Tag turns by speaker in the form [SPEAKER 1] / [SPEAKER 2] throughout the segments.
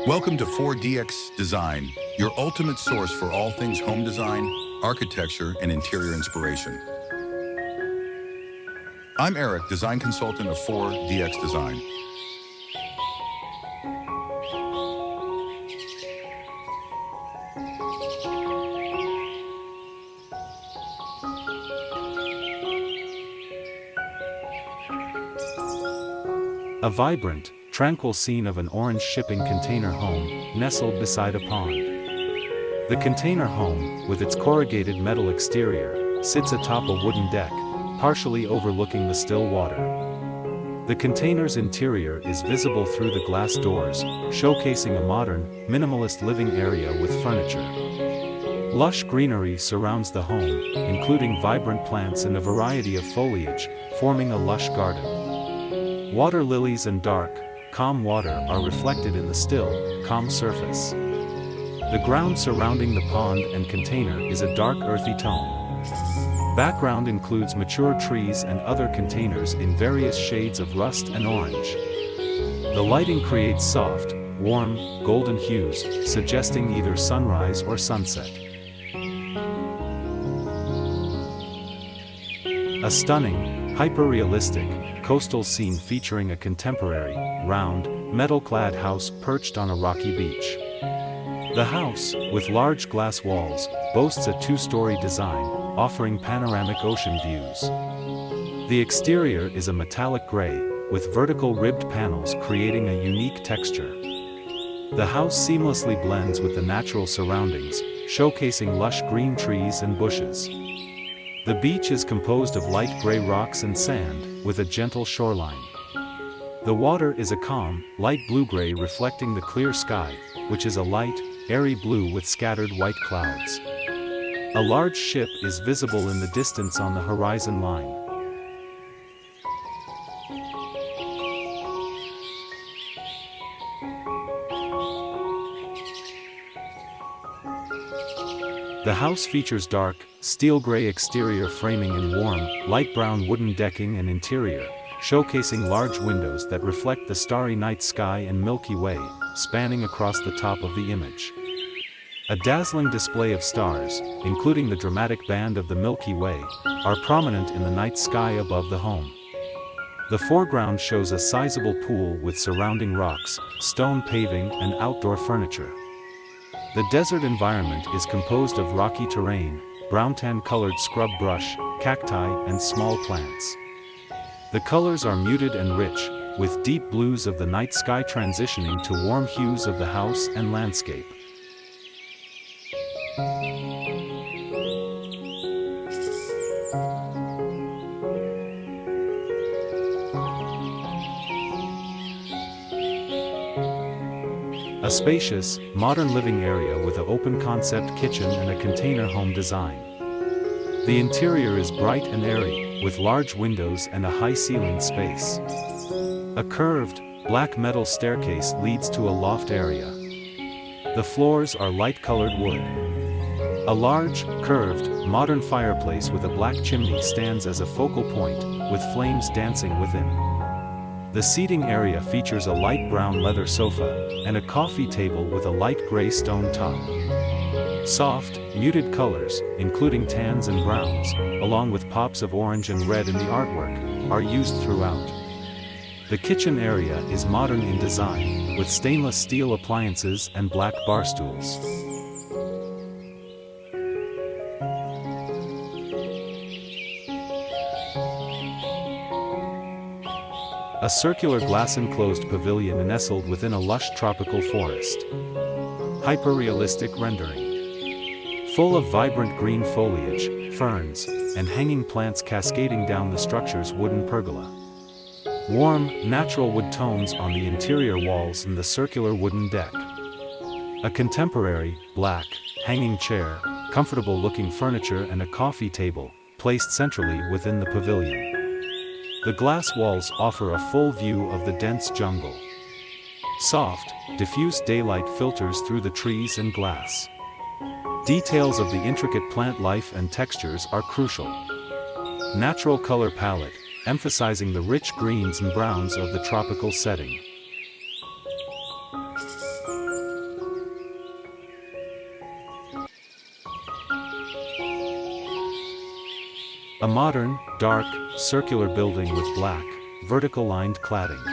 [SPEAKER 1] Welcome to 4DX Design, your ultimate source for all things home design, architecture, and interior inspiration. I'm Eric, design consultant of 4DX Design.
[SPEAKER 2] A vibrant, tranquil scene of an orange shipping container home, nestled beside a pond. The container home, with its corrugated metal exterior, sits atop a wooden deck, partially overlooking the still water. The container's interior is visible through the glass doors, showcasing a modern, minimalist living area with furniture. Lush greenery surrounds the home, including vibrant plants and a variety of foliage, forming a lush garden. Water lilies and dark, calm water are reflected in the still, calm surface. The ground surrounding the pond and container is a dark earthy tone. Background includes mature trees and other containers in various shades of rust and orange. The lighting creates soft, warm, golden hues, suggesting either sunrise or sunset. A stunning, hyper-realistic, coastal scene featuring a contemporary, round, metal-clad house perched on a rocky beach. The house, with large glass walls, boasts a two-story design, offering panoramic ocean views. The exterior is a metallic gray, with vertical ribbed panels creating a unique texture. The house seamlessly blends with the natural surroundings, showcasing lush green trees and bushes. The beach is composed of light gray rocks and sand, with a gentle shoreline. The water is a calm, light blue-gray reflecting the clear sky, which is a light, airy blue with scattered white clouds. A large ship is visible in the distance on the horizon line. The house features dark, steel gray exterior framing and warm, light brown wooden decking and interior, showcasing large windows that reflect the starry night sky and Milky Way, spanning across the top of the image. A dazzling display of stars, including the dramatic band of the Milky Way, are prominent in the night sky above the home. The foreground shows a sizable pool with surrounding rocks, stone paving, and outdoor furniture. The desert environment is composed of rocky terrain, brown-tan colored scrub brush, cacti, and small plants. The colors are muted and rich, with deep blues of the night sky transitioning to warm hues of the house and landscape. A spacious, modern living area with an open-concept kitchen and a container home design. The interior is bright and airy, with large windows and a high-ceilinged space. A curved, black metal staircase leads to a loft area. The floors are light-colored wood. A large, curved, modern fireplace with a black chimney stands as a focal point, with flames dancing within. The seating area features a light brown leather sofa, and a coffee table with a light gray stone top. Soft, muted colors, including tans and browns, along with pops of orange and red in the artwork, are used throughout. The kitchen area is modern in design, with stainless steel appliances and black bar stools. A circular glass-enclosed pavilion nestled within a lush tropical forest. Hyper-realistic rendering. Full of vibrant green foliage, ferns, and hanging plants cascading down the structure's wooden pergola. Warm, natural wood tones on the interior walls and the circular wooden deck. A contemporary, black, hanging chair, comfortable-looking furniture and a coffee table, placed centrally within the pavilion. The glass walls offer a full view of the dense jungle. Soft, diffuse daylight filters through the trees and glass. Details of the intricate plant life and textures are crucial. Natural color palette, emphasizing the rich greens and browns of the tropical setting. A modern, dark, circular building with black, vertical-lined cladding.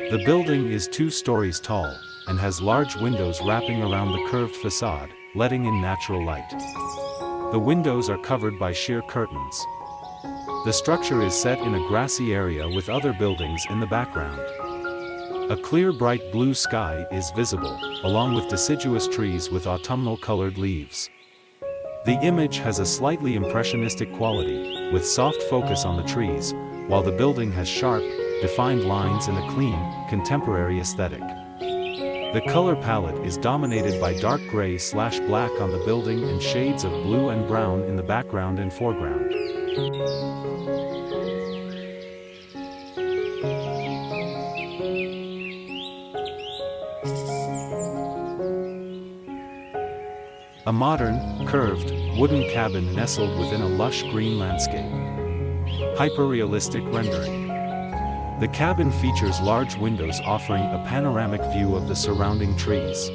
[SPEAKER 2] The building is 2 stories tall, and has large windows wrapping around the curved facade, letting in natural light. The windows are covered by sheer curtains. The structure is set in a grassy area with other buildings in the background. A clear bright blue sky is visible, along with deciduous trees with autumnal-colored leaves. The image has a slightly impressionistic quality, with soft focus on the trees, while the building has sharp, defined lines and a clean, contemporary aesthetic. The color palette is dominated by dark gray/black on the building and shades of blue and brown in the background and foreground. A modern, curved, wooden cabin nestled within a lush green landscape. Hyper-realistic rendering. The cabin features large windows offering a panoramic view of the surrounding trees.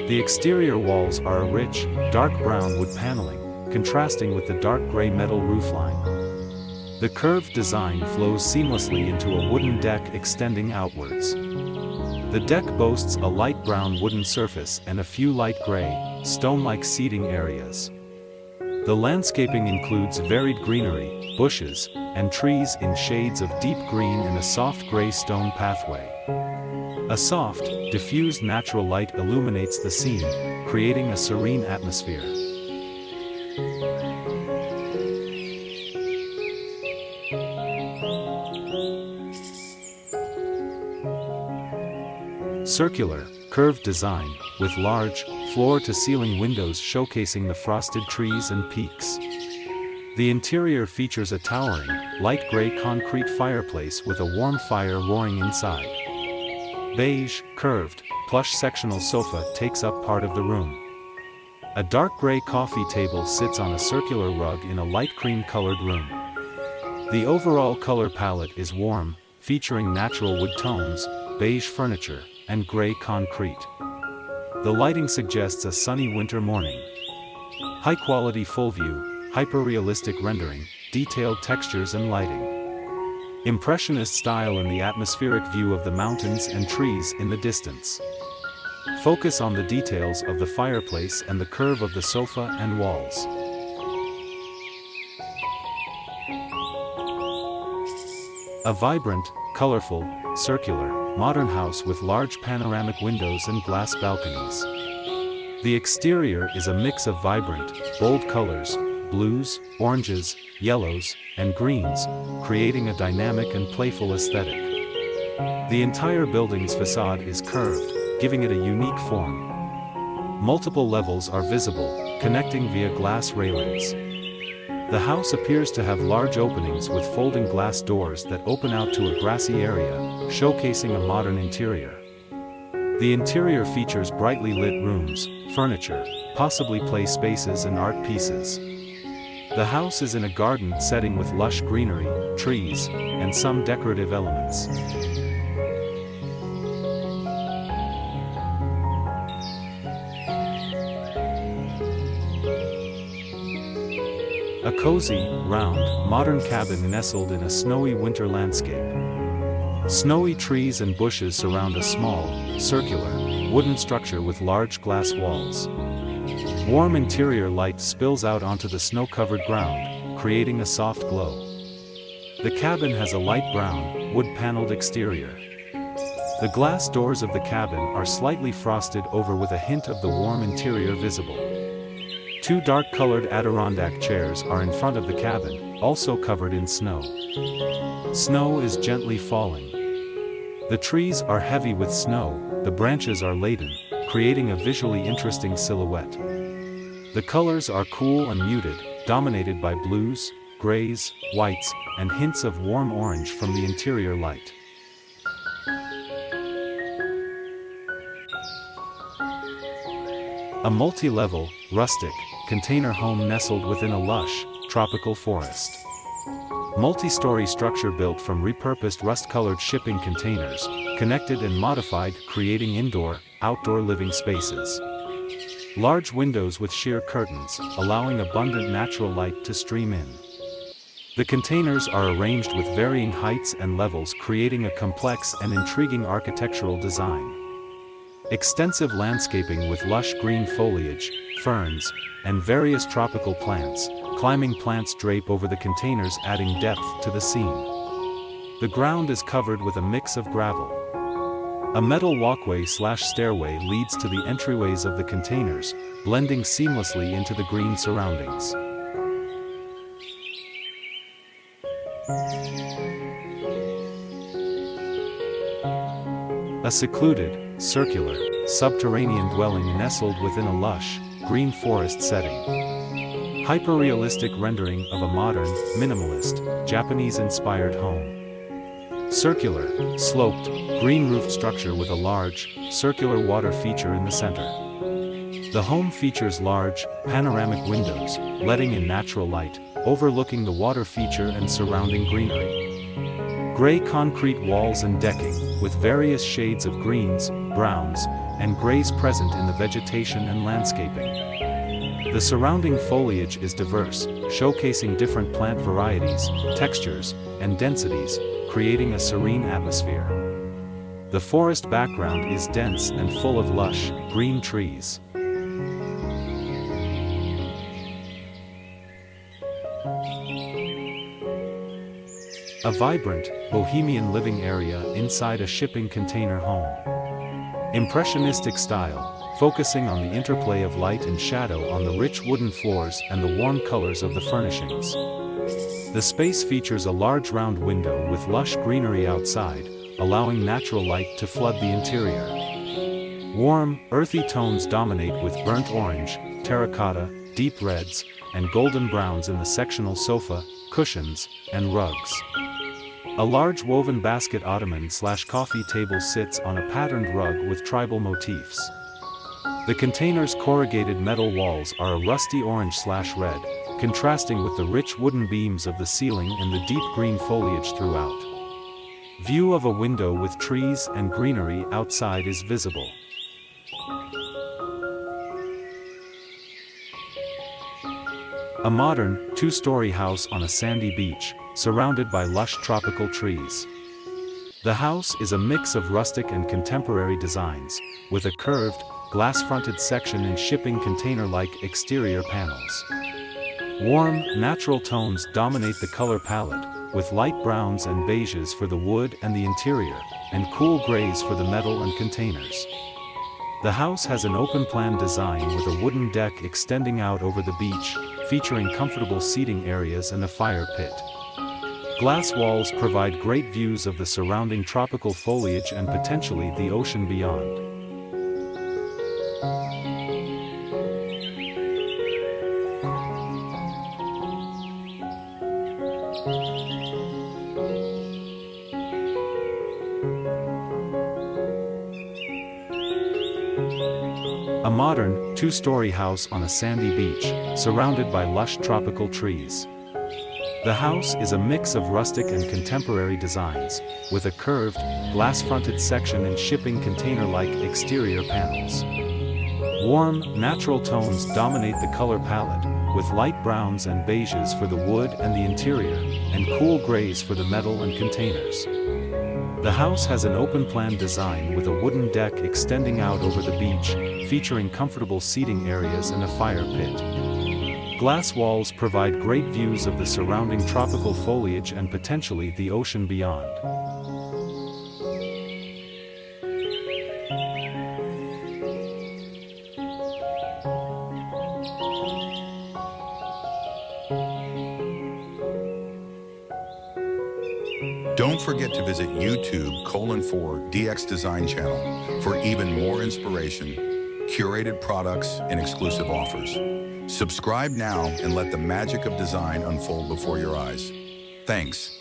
[SPEAKER 2] The exterior walls are a rich, dark brown wood paneling, contrasting with the dark gray metal roofline. The curved design flows seamlessly into a wooden deck extending outwards. The deck boasts a light brown wooden surface and a few light gray, stone-like seating areas. The landscaping includes varied greenery, bushes, and trees in shades of deep green and a soft gray stone pathway. A soft, diffused natural light illuminates the scene, creating a serene atmosphere. Circular, curved design, with large, floor-to-ceiling windows showcasing the frosted trees and peaks. The interior features a towering, light gray concrete fireplace with a warm fire roaring inside. Beige, curved, plush sectional sofa takes up part of the room. A dark gray coffee table sits on a circular rug in a light cream-colored room. The overall color palette is warm, featuring natural wood tones, beige furniture, and gray concrete. The lighting suggests a sunny winter morning. High-quality full view, hyper-realistic rendering, detailed textures and lighting. Impressionist style and the atmospheric view of the mountains and trees in the distance. Focus on the details of the fireplace and the curve of the sofa and walls. A vibrant, colorful, circular, modern house with large panoramic windows and glass balconies. The exterior is a mix of vibrant, bold colors, blues, oranges, yellows, and greens, creating a dynamic and playful aesthetic. The entire building's facade is curved, giving it a unique form. Multiple levels are visible, connecting via glass railings. The house appears to have large openings with folding glass doors that open out to a grassy area, showcasing a modern interior. The interior features brightly lit rooms, furniture, possibly play spaces and art pieces. The house is in a garden setting with lush greenery, trees, and some decorative elements. A cozy, round, modern cabin nestled in a snowy winter landscape. Snowy trees and bushes surround a small, circular, wooden structure with large glass walls. Warm interior light spills out onto the snow-covered ground, creating a soft glow. The cabin has a light brown, wood-paneled exterior. The glass doors of the cabin are slightly frosted over with a hint of the warm interior visible. 2 dark-colored Adirondack chairs are in front of the cabin, also covered in snow. Snow is gently falling. The trees are heavy with snow, the branches are laden, creating a visually interesting silhouette. The colors are cool and muted, dominated by blues, grays, whites, and hints of warm orange from the interior light. A multi-level, rustic, container home nestled within a lush, tropical forest. Multi-story structure built from repurposed rust-colored shipping containers, connected and modified, creating indoor, outdoor living spaces. Large windows with sheer curtains, allowing abundant natural light to stream in. The containers are arranged with varying heights and levels, creating a complex and intriguing architectural design. Extensive landscaping with lush green foliage, ferns, and various tropical plants, climbing plants drape over the containers, adding depth to the scene. The ground is covered with a mix of gravel. A metal walkway/stairway leads to the entryways of the containers, blending seamlessly into the green surroundings. A secluded, circular, subterranean dwelling nestled within a lush, green forest setting. Hyper-realistic rendering of a modern, minimalist, Japanese-inspired home. Circular, sloped, green-roofed structure with a large, circular water feature in the center. The home features large, panoramic windows, letting in natural light, overlooking the water feature and surrounding greenery. Gray concrete walls and decking, with various shades of greens, browns, and grays present in the vegetation and landscaping. The surrounding foliage is diverse, showcasing different plant varieties, textures, and densities, creating a serene atmosphere. The forest background is dense and full of lush, green trees. A vibrant, bohemian living area inside a shipping container home. Impressionistic style, focusing on the interplay of light and shadow on the rich wooden floors and the warm colors of the furnishings. The space features a large round window with lush greenery outside, allowing natural light to flood the interior. Warm, earthy tones dominate with burnt orange, terracotta, deep reds, and golden browns in the sectional sofa, cushions, and rugs. A large woven basket ottoman/coffee table sits on a patterned rug with tribal motifs. The container's corrugated metal walls are a rusty orange/red, contrasting with the rich wooden beams of the ceiling and the deep green foliage throughout. View of a window with trees and greenery outside is visible. A modern, two-story house on a sandy beach, surrounded by lush tropical trees. The house is a mix of rustic and contemporary designs, with a curved, glass-fronted section and shipping container-like exterior panels. Warm, natural tones dominate the color palette, with light browns and beiges for the wood and the interior, and cool grays for the metal and containers. The house has an open-plan design with a wooden deck extending out over the beach, featuring comfortable seating areas and a fire pit. Glass walls provide great views of the surrounding tropical foliage and potentially the ocean beyond. A modern, two-story house on a sandy beach, surrounded by lush tropical trees. The house is a mix of rustic and contemporary designs, with a curved, glass-fronted section and shipping container-like exterior panels. Warm, natural tones dominate the color palette, with light browns and beiges for the wood and the interior, and cool grays for the metal and containers. The house has an open-plan design with a wooden deck extending out over the beach, featuring comfortable seating areas and a fire pit. Glass walls provide great views of the surrounding tropical foliage and potentially the ocean beyond.
[SPEAKER 1] Don't forget to visit YouTube:/DX Design channel for even more inspiration, curated products, and exclusive offers. Subscribe now and let the magic of design unfold before your eyes. Thanks.